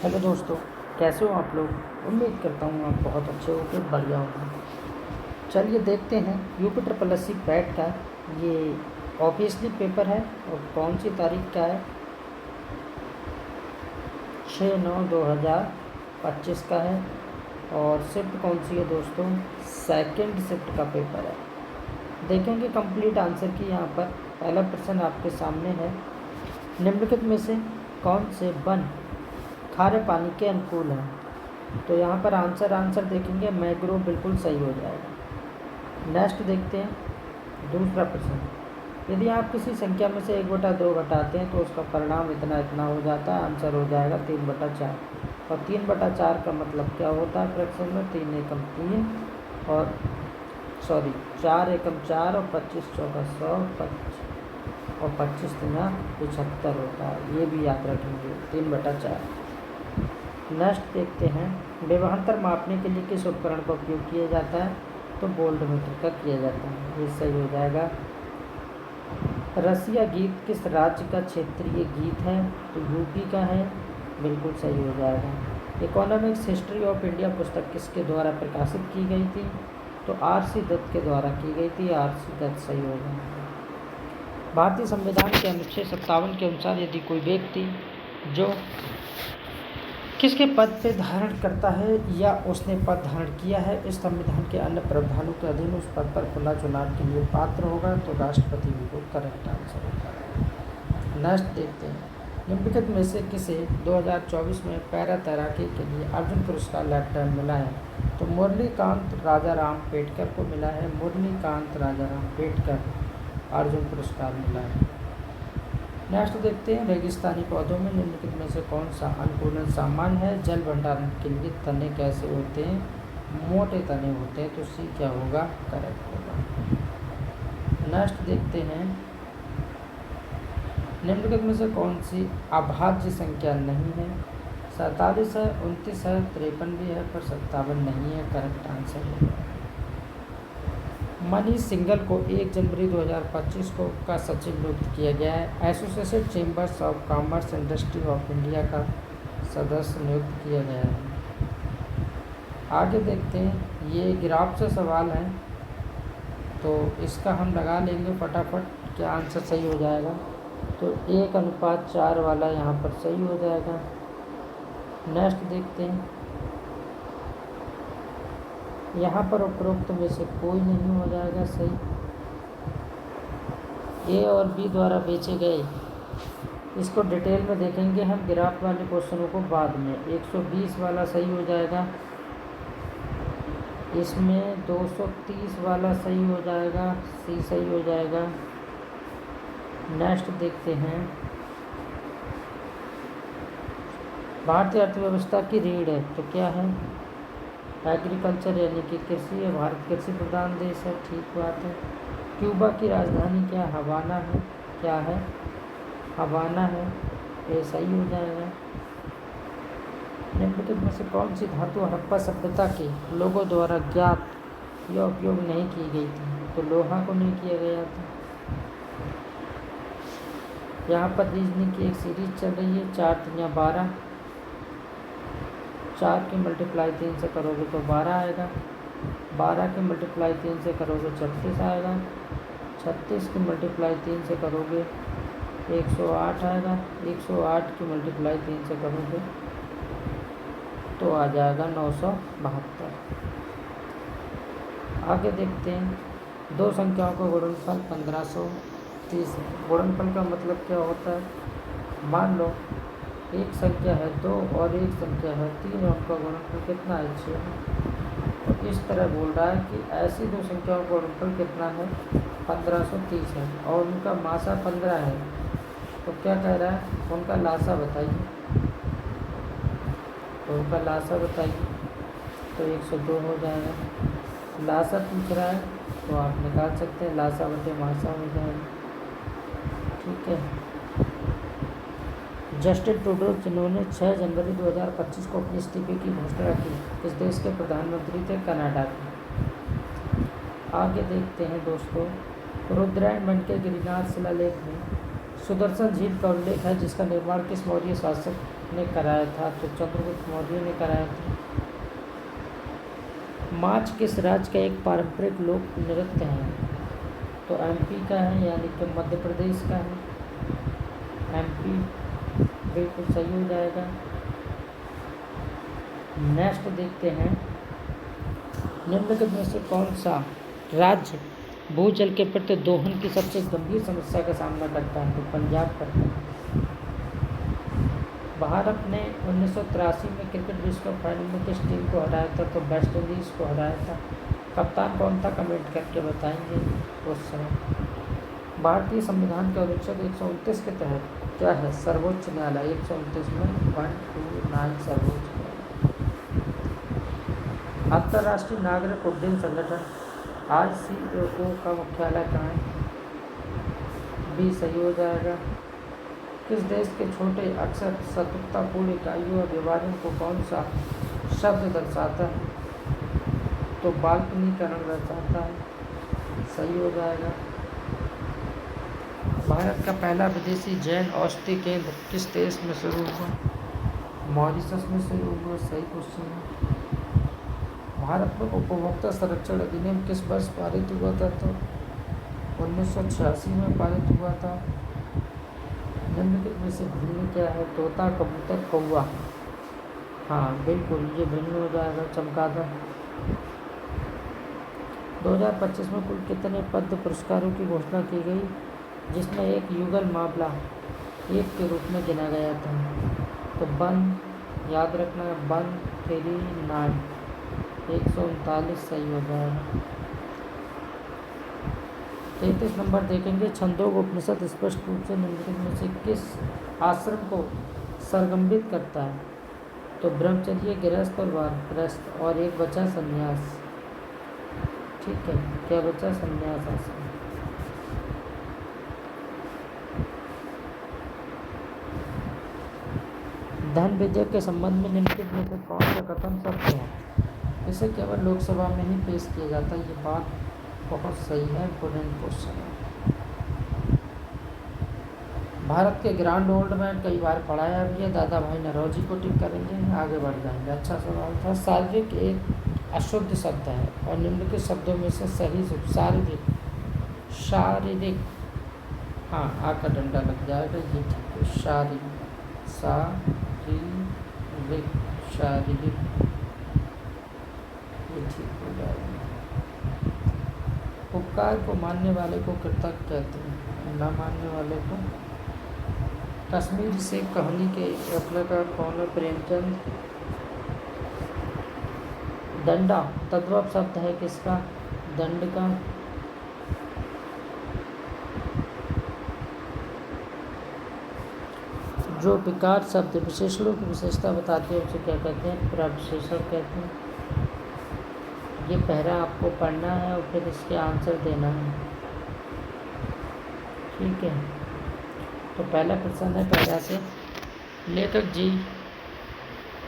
Hello दोस्तों, कैसे हो आप लोग। उम्मीद करता हूँ आप बहुत अच्छे हो के बढ़िया होंगे। चलिए देखते हैं UP triple S C PET का ये ऑब्वियसली पेपर है और कौन सी तारीख का है। 6/9/2025 का है और शिफ्ट कौन सी है दोस्तों, सेकंड शिफ्ट का पेपर है। देखेंगे कंप्लीट आंसर की। यहाँ पर पहला प्रश्न आपके सामने है, निम्नलिखित में से कौन से वन खारे पानी के अनुकूल हैं। तो यहाँ पर आंसर देखेंगे, मैंग्रोव बिल्कुल सही हो जाएगा। नेक्स्ट देखते हैं दूसरा प्रश्न, यदि आप किसी संख्या में से 1/2 घटाते हैं तो उसका परिणाम इतना इतना हो जाता है। आंसर हो जाएगा 3/4। और 3/4 का मतलब क्या होता है फ्रैक्शन में, 3 एकम 3 और 4 एकम 4 और 25 चौका 100 और 25 तिना 75 होता है। ये भी याद रखेंगे 3/4। नेक्स्ट देखते हैं, विभवांतर मापने के लिए किस उपकरण का उपयोग किया जाता है। तो वोल्टमीटर का किया जाता है। ये सही हो जाएगा। रसिया गीत किस राज्य का क्षेत्रीय गीत है। तो यूपी का है, बिल्कुल सही हो जाएगा। इकोनॉमिक्स हिस्ट्री ऑफ इंडिया पुस्तक किसके द्वारा प्रकाशित की गई थी। तो आर.सी. दत्त के द्वारा की गई थी। आर.सी. दत्त सही हो जाएगा। भारतीय संविधान के अनुच्छेद 57 के अनुसार यदि कोई व्यक्ति जो किसके पद पे धारण करता है या उसने पद धारण किया है, इस संविधान के अन्य प्रावधानों के अधीन उस पद पर खुला चुनाव के लिए पात्र होगा, तो राष्ट्रपति भी वो करेक्ट आंसर होता है। नेक्स्ट देखते हैं, निम्नलिखित में से किसे 2024 में पैरा तैराकी के लिए अर्जुन पुरस्कार लाइफ टाइम मिला है। तो मुरलीकांत राजाराम पेटकर को मिला है। मुरलीकांत राजाराम पेटकर अर्जुन पुरस्कार मिला है। नेक्स्ट देखते हैं, रेगिस्तानी पौधों में निम्नलिखित में से कौन सा अनुकूलन सामान्य है। जल भंडारण के लिए तने कैसे होते हैं, मोटे तने होते हैं। तो सी क्या होगा, करेक्ट होगा। नेक्स्ट देखते हैं, निम्नलिखित में से कौन सी अभाज्य संख्या नहीं है। 47 है, 29 है, 53 भी है, पर 57 नहीं है। करेक्ट आंसर है। मनीष सिंघल को 1 जनवरी 2025 को का सचिव नियुक्त किया गया है। Associated chambers of commerce industry of India का सदस्य नियुक्त किया गया है। आगे देखते हैं, ये ग्राफ से सवाल है तो इसका हम लगा लेंगे फटाफट, क्या आंसर सही हो जाएगा। तो 1:4 वाला यहाँ पर सही हो जाएगा। नेक्स्ट देखते हैं, यहाँ पर उपरोक्त में से कोई नहीं हो जाएगा सही। ए और बी द्वारा बेचे गए, इसको डिटेल में देखेंगे हम ग्राफ वाले क्वेश्चनों को बाद में। 120 वाला सही हो जाएगा। इसमें 230 वाला सही हो जाएगा, सी सही हो जाएगा। नेक्स्ट देखते हैं, भारतीय अर्थव्यवस्था की रीढ़ है तो क्या है, एग्रीकल्चर यानी कि कृषि है। भारत कृषि प्रधान देश है, ठीक बात है। क्यूबा की राजधानी क्या है, हवाना है। क्या है, हवाना है। ये सही हो जाएगा। निम्नलिखित में से कौन सी धातु हड़प्पा सभ्यता के लोगों द्वारा ज्ञात या उपयोग नहीं की गई थी। तो लोहा को नहीं किया गया था। यहाँ पर रीजनिंग की एक सीरीज चल रही है, 4 3 12। 4 की मल्टीप्लाई 3 से करोगे तो 12 आएगा। 12 की मल्टीप्लाई 3 से करोगे 36 आएगा। 36 की मल्टीप्लाई 3 से करोगे 108 आएगा। 108 की मल्टीप्लाई 3 से करोगे तो आ जाएगा 972। आगे देखते हैं, दो संख्याओं का गुणनफल 1530 है। गुणनफल का मतलब क्या होता है, मान लो एक संख्या है 2 और एक संख्या है 3 और उनका गुणनफल कितना है, 6। तो इस तरह बोल रहा है कि ऐसी दो संख्याओं का गुणनफल कितना है, 1530 है और उनका मासा 15 है। तो क्या कह रहा है, उनका लासा बताइए। तो उनका लासा बताइए, तो 102 हो जाएगा। लासा पूछ रहा है तो आप निकाल सकते हैं, लासा बटे मासा हो जाएगा। ठीक है। जस्टिन ट्रूडो जिन्होंने 6 जनवरी 2025 को अपने इस्तीफे की घोषणा की, किस देश के प्रधानमंत्री थे, कनाडा के। आगे देखते हैं दोस्तों, रुद्रायण मंड के गिरिनाथ शिलालेख में सुदर्शन झील का उल्लेख है जिसका निर्माण किस मौर्य शासक ने कराया था? तो चंद्रगुप्त मौर्य ने कराया था। माच किस राज्य का एक पारंपरिक लोक नृत्य है? तो एमपी का है, यानी कि मध्य प्रदेश का है। एमपी बिल्कुल सही हो जाएगा। नेक्स्ट देखते हैं, निम्नलिखित में से कौन सा राज्य भूजल के प्रति दोहन की सबसे गंभीर समस्या का सामना करता है? तो पंजाब करता है। भारत ने 1983 में क्रिकेट विश्व कप फाइनल में किस टीम को हराया था? तो वेस्ट इंडीज़ को हराया था। कप्तान कौन था? कमेंट करके बताएंगे क्वेश्चन। भारतीय संविधान के अनुच्छेद 129 के तहत क्या है? सर्वोच्च न्यायालय। 129 में 129 सर्वोच्च न्यायालय। अंतर्राष्ट्रीय नागरिक उड्डयन संगठन ICAO का मुख्यालय कहाँ है? बी सही हो जाएगा। किस देश के छोटे अक्सर शत्रुतापूर्ण इकाइयों और विभाजन को कौन सा शब्द दर्शाता है? तो बाल्कनीकरण दर्शाता है। सही हो जाएगा। भारत का पहला विदेशी जैन औषधि केंद्र किस देश में शुरू हुआ? मॉरिशस में शुरू हुआ। सही क्वेश्चन है। भारत में उपभोक्ता संरक्षण अधिनियम किस वर्ष पारित हुआ था? तो 1986 में पारित हुआ था। निम्नलिखित में से भिन्न क्या है? तोता, कबूतर, कौवा। हाँ बिल्कुल, ये भिन्न हो जाएगा। चमगादड़। 2025 में कुल कितने पद्म पुरस्कारों की घोषणा की गई जिसमें एक युगल मामला एक के रूप में गिना गया था? तो 1 याद रखना, 139 139 सही हो जाएगा। 33 नंबर देखेंगे, छंदोग्योपनिषद स्पष्ट रूप से निम्नलिखित में से किस आश्रम को सरगम्बित करता है? तो ब्रह्मचर्य, गृहस्थ और वानप्रस्थ, और एक बचा संन्यास। ठीक है, क्या बचा? संन्यास आश्रम। धन विजय के संबंध में निम्नलिखित में से कौन सा कथन सत्य है? इसे केवल लोकसभा में ही पेश किया जाता है। ये बात बहुत सही है। इम्पोर्टेंट क्वेश्चन है। भारत के ग्रांड ओल्ड में कई बार पढ़ाया भी है। दादा भाई नरौजी को टिक करेंगे, आगे बढ़ जाएंगे। अच्छा सवाल था। शारीरिक एक अशुद्ध शब्द है और निम्नलिखित शब्दों में से सही शारीरिक शारीरिक हाँ आ का डंडा लग जाएगा। ये ठीक है। शारीरिक शारीरिक ये ठीक हो जाएगा। उपकार को मानने वाले को कृतज्ञ कहते हैं, न मानने वाले को। कश्मीर से कहानी के रचनाकार कौन है? प्रेमचंद। दंडा तद्भव शब्द है किसका? दंड का। जो विकार शब्द विशेषणों की विशेषता बताते हैं उसे क्या कहते हैं? प्रविशेषण कहते हैं। ये पहला आपको पढ़ना है और फिर इसके आंसर देना है। ठीक है, तो पहला प्रश्न है पहला से। लेखक जी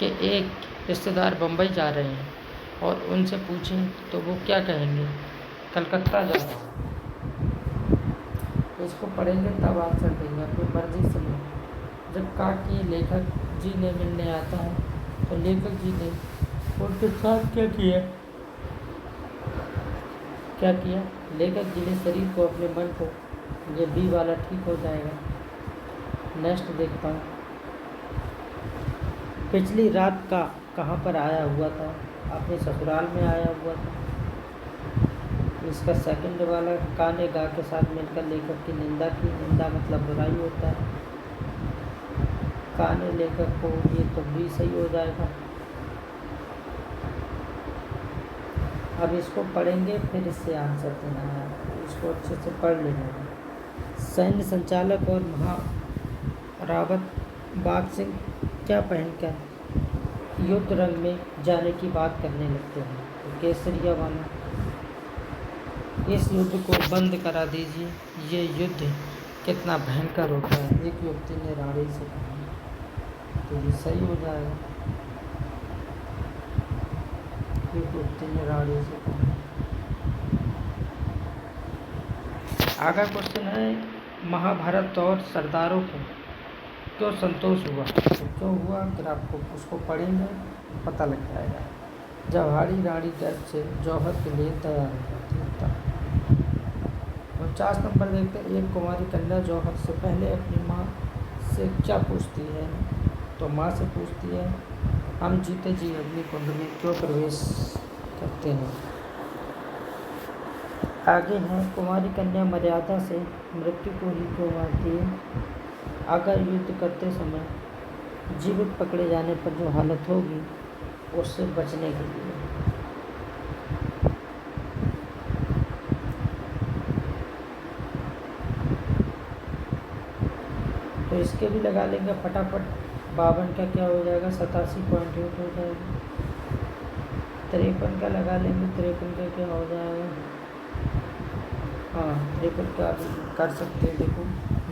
के एक रिश्तेदार बम्बई जा रहे हैं और उनसे पूछें तो वो क्या कहेंगे? कलकत्ता जा रहा हूँ। इसको पढ़ेंगे तब आंसर देंगे, अपनी मर्जी से नहीं। जब काकी लेखक जी ने मिलने आता है तो लेखक जी ने उनके साथ क्या किया? लेखक जी ने शरीर को अपने मन को, ये बी वाला ठीक हो जाएगा। नेक्स्ट देखता हूँ। पिछली रात का कहाँ पर आया हुआ था? अपने ससुराल में आया हुआ था। इसका सेकंड वाला, का ने गा के साथ मिलकर लेखक की निंदा की। निंदा मतलब बुराई होता है। का ने लेखक को, ये तो भी सही हो जाएगा। अब इसको पढ़ेंगे फिर इससे आंसर देना है। इसको अच्छे से पढ़ लेना है। सैन्य संचालक और महारावत बाग सिंह क्या पहनकर युद्ध रंग में जाने की बात करने लगते हैं? तो केसरिया वाला। इस युद्ध को बंद करा दीजिए, ये युद्ध कितना भयंकर होता है, एक युवती ने रानी से कहा। तो ये सही हो जाएगा। एक युवती ने रानी से कहा। आगे क्वेश्चन है, महाभारत और सरदारों को क्यों संतोष हुआ? तो क्यों हुआ अगर आपको उसको पढ़ेंगे पता लग जाएगा। जवाहरी रानी गर्भ से जौहर के लिए तैयार हो जाती है। 49 नंबर देखते हैं, एक कुमारी कन्या जौहर से पहले अपनी माँ से क्या पूछती है? तो माँ से पूछती है, हम जीते जी अग्निकुंड में क्यों प्रवेश करते हैं? आगे है, कुमारी कन्या मर्यादा से मृत्यु को ही क्यों मारती है? अगर युद्ध करते समय जीवित पकड़े जाने पर जो हालत होगी उससे बचने के लिए। तो इसके भी लगा लेंगे फटाफट। 52 का क्या हो जाएगा? 87.8 हो जाएगा। 53 का लगा लेंगे। 53 का क्या हो जाएगा? हाँ, 53 का भी कर सकते हैं। देखो,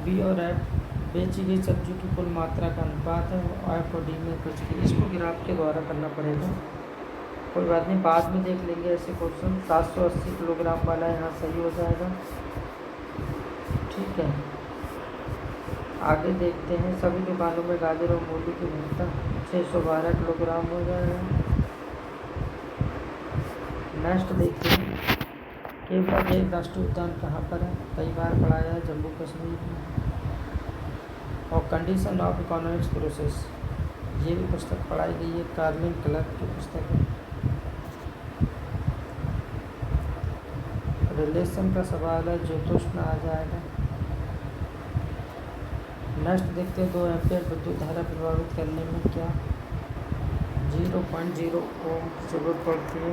बी और एफ बेची गई सब्जी की कुल मात्रा का अनुपात है, एफ और डी में कुछ की। इसको ग्राफ के द्वारा करना पड़ेगा, कोई बात नहीं, बाद में देख लेंगे ऐसे क्वेश्चन। 780 किलोग्राम वाला यहाँ सही हो जाएगा। ठीक है, आगे देखते हैं। सभी दुकानों में गाजर और मूली की विविधता 612 किलोग्राम हो जाएगा। नेक्स्ट देखते हैं, केवला जैव राष्ट्रीय उद्यान कहाँ पर है? कई बार पढ़ाया है, जम्मू कश्मीर में। और कंडीशन ऑफ इकोनॉमिक्स प्रोसेस, ये भी पुस्तक पढ़ाई गई है, कार्मिन क्लर्क की पुस्तक है। रिलेशन का सवाल है, ज्योतुष्ण आ जाएगा। नेक्स्ट देखते हैं, 2 एम्पियर विद्युत धारा प्रभावित करने में क्या 0.0 ओम की जरूरत पड़ती है?